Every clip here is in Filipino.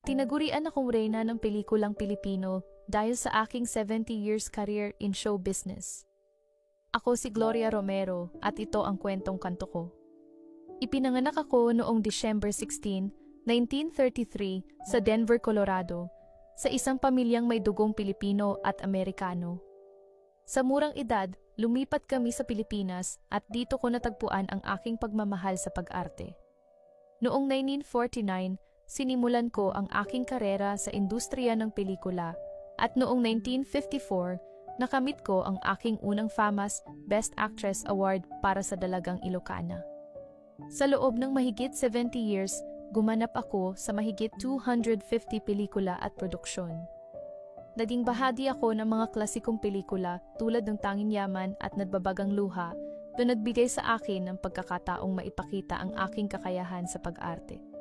Tinagurian akong reyna ng pelikulang Pilipino dahil sa aking 70 years career in show business. Ako si Gloria Romero at ito ang kwentong kanto ko. Ipinanganak ako noong December 16, 1933 sa Denver, Colorado, sa isang pamilyang may dugong Pilipino at Amerikano. Sa murang edad, lumipat kami sa Pilipinas at dito ko natagpuan ang aking pagmamahal sa pag-arte. Noong 1949, sinimulan ko ang aking karera sa industriya ng pelikula at noong 1954, nakamit ko ang aking unang FAMAS Best Actress Award para sa Dalagang Ilocana. Sa loob ng mahigit 70 years, gumanap ako sa mahigit 250 pelikula at produksyon. Naging bahagi ako ng mga klasikong pelikula tulad ng Tanging Yaman at Nagbabagang Luha na nagbigay sa akin ng pagkakataong maipakita ang aking kakayahan sa pag-arte.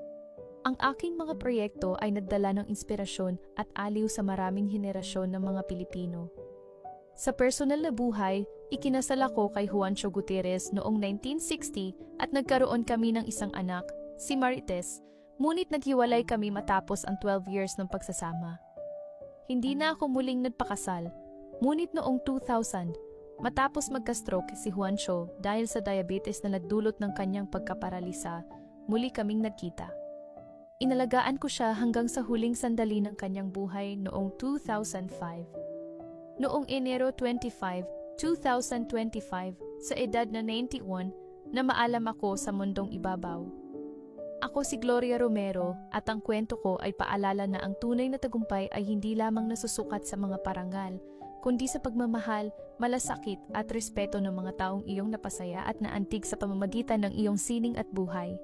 Ang aking mga proyekto ay nagdala ng inspirasyon at aliw sa maraming henerasyon ng mga Pilipino. Sa personal na buhay, ikinasal ako kay Juancho Gutierrez noong 1960 at nagkaroon kami ng isang anak, si Marites, ngunit naghiwalay kami matapos ang 12 years ng pagsasama. Hindi na ako muling nagpakasal, ngunit noong 2000, matapos magka-stroke si Juancho dahil sa diabetes na nagdulot ng kanyang pagkaparalisa, muli kaming nagkita. Inalagaan ko siya hanggang sa huling sandali ng kanyang buhay noong 2005. Noong Enero 25, 2025, sa edad na 91, na maalam ako sa mundong ibabaw. Ako si Gloria Romero at ang kwento ko ay paalala na ang tunay na tagumpay ay hindi lamang nasusukat sa mga parangal, kundi sa pagmamahal, malasakit at respeto ng mga taong iyong napasaya at naantig sa pamamagitan ng iyong sining at buhay.